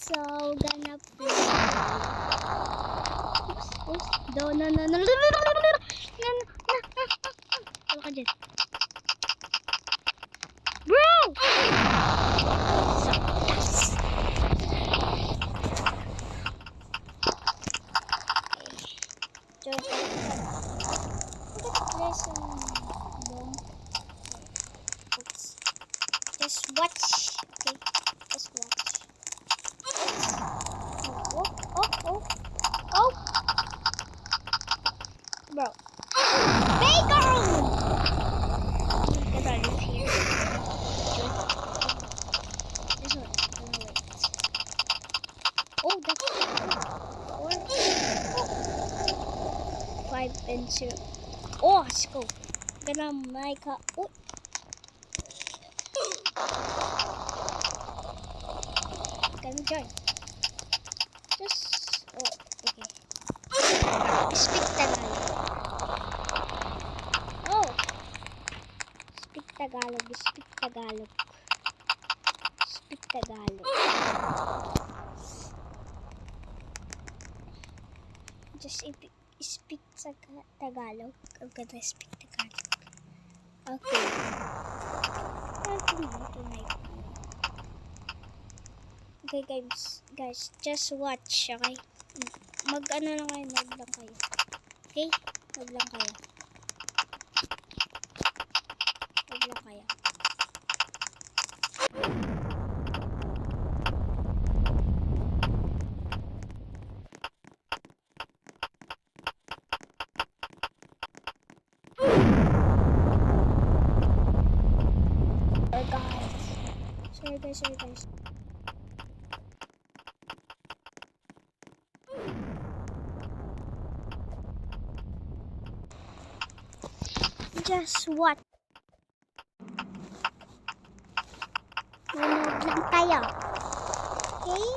so gonna play. Oops. No. Ano ka dyan? Bro! Just watch. Okay, just watch. Oh. Bro. Bacon! Get out of here. This one. Wait. Oh, that's 4. 5 and 2. Oh, let's go. Gonna make a. Oh. Can we join? Just. Oh, okay. Speak Tagalog. Oh. Speak Tagalog. Speak Tagalog. Speak Tagalog. Just speak Tagalog. I'm gonna speak Tagalog. Okay. Okay guys, just watch, okay? Mag-ano lang kayo, mag lang kayo. Okay? Mag lang kayo. Mag lang kayo. Sorry guys. Just what? Manood lang tayo. Okay?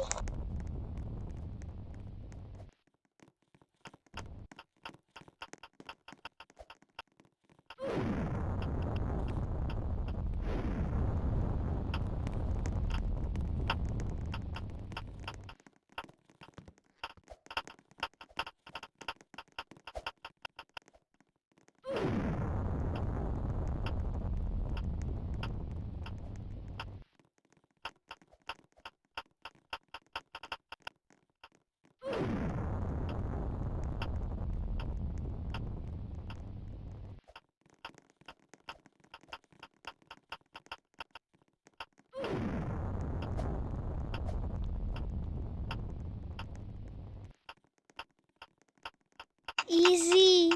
Easy.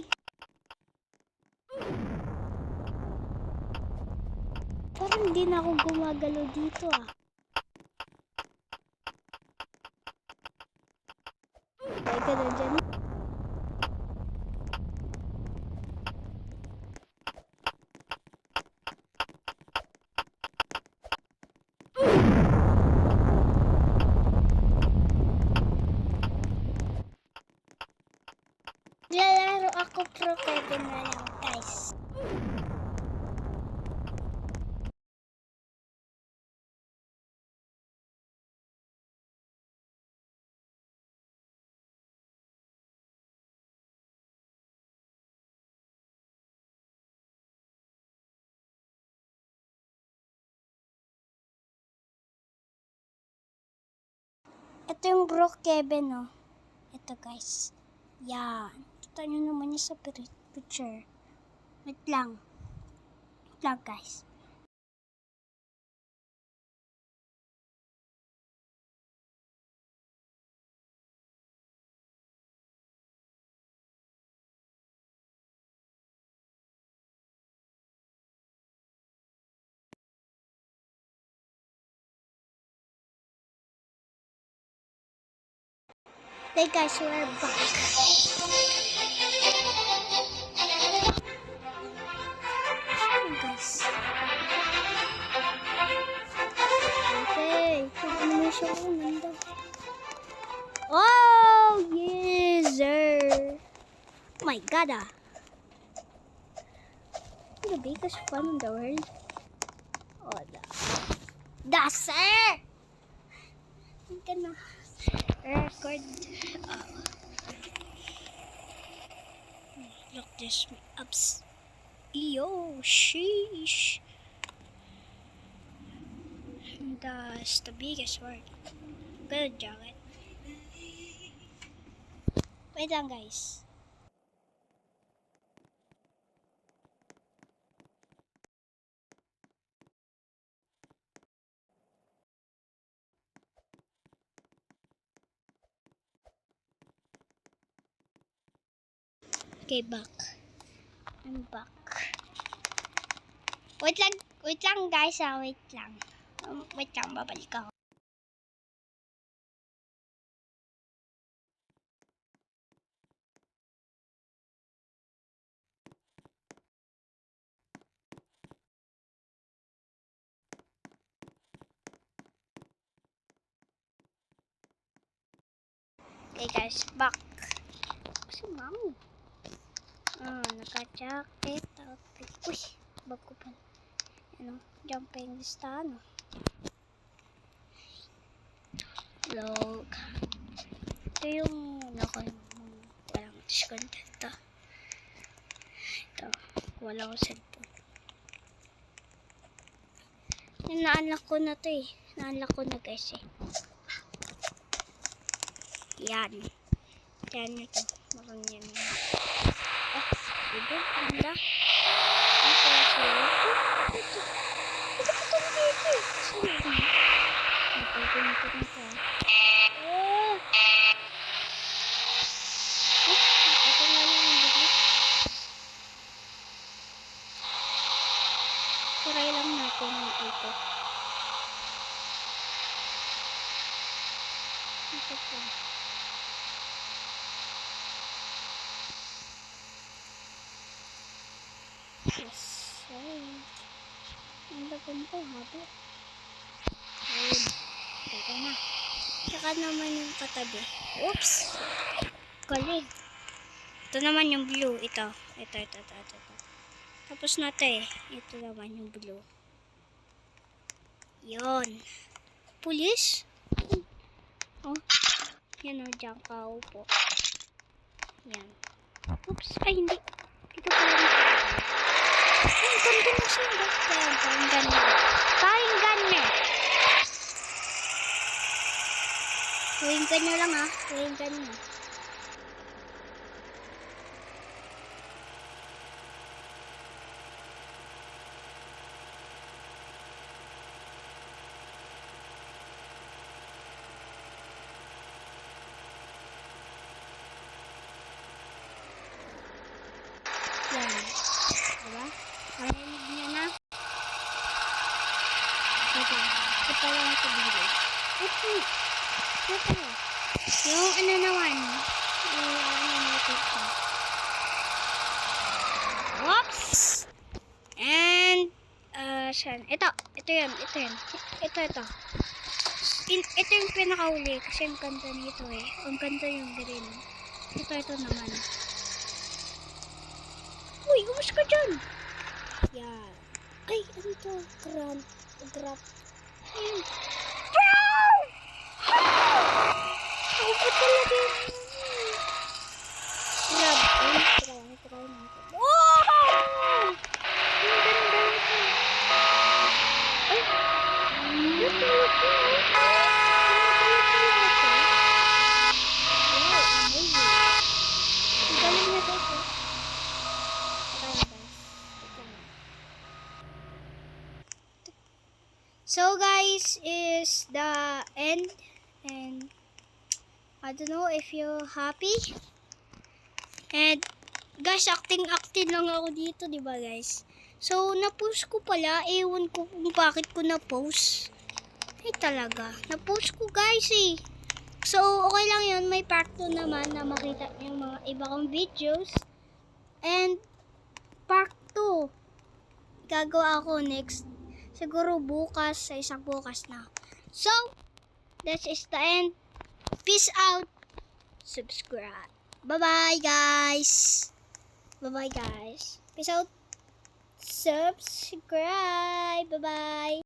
Parang hindi na ako gumagalo dito ah. Ay, ganun dyan. Lalaro ako pro Kevin na lang guys. Ito yung bro Kevin oh. Ito guys. Yan. Kita nyo naman yung sa picture. Wait lang. Guys. Hey guys, we're back. Hey guys. Okay, animation ko nanda. Oh, yes sir. Oh my god ah. The biggest fun in the world. Oh, the sir. ka na. Record. Look this ups. Yo, sheesh. That's the biggest word. Good job. Wait lang, guys. Okay, back. I'm back. Wait lang guys, wait lang. Wait lang, babalik ako. Okay guys, back. Si mami. Naka-jacket, outfit. Uy, bag ko pa. Ano, jumping stand. Vlog. Ito yung walang discontent to. Ito, wala ko cellphone. Yung na-unlock ko na to eh. Na-unlock ko na guys eh. Yan. Yan ito. Maroon yan. Oh, diba? Ganda. Ang sarap. Ito. Ito pa ito dito. Saan yun? Napagpunta na ito. Oh! Ito nga lang ang bilis. Try lang natin dito. Ito po. Yes, right. Ang laban ko, haba. Ayun. Teka na. Tsaka naman yung katabi. Oops! Galing. Ito naman yung blue. Ito. Tapos na ito eh. Ito naman yung blue. Yun. Pulis? Oh. Yan o. Diyan ka upo. Yan. Oops. Ay, hindi. Ito pala na. Ay, ganda na siya. Pakinggan niya. Pakinggan niya. Pakinggan niya lang ha. Pakinggan niya. Yan. Diba? Narinig niya na. Ito lang ito dito. Ito. Yung ano naman. Yung ano natin ito. Whoops! And, saan? Ito yun. Ito. Ito yung pinakauli kasi ang ganda nito eh. Ang ganda yung green. Ito naman. Uy, umus ka dyan! Yan. Ay, ano to? Grab. Ayun. Ako pa talaga yun. Grab. Ayun, try natin. Wow! Ang ganda nito. Ay! Ito talaga. Wow, amazing. Ang galing na ito. So guys, is the end, and I don't know if you're happy. And guys, acting lang ako dito, di ba guys? So na-post ko pala, ewan ko kung bakit ko na-post. Ay talaga, na-post ko guys eh. So okay lang yun, may part 2 naman na makita yung mga iba kong videos. And part 2 gagawa ako next. Siguro bukas, sa isang bukas na. So, that is the end. Peace out. Subscribe. Bye-bye, guys. Peace out. Subscribe. Bye-bye.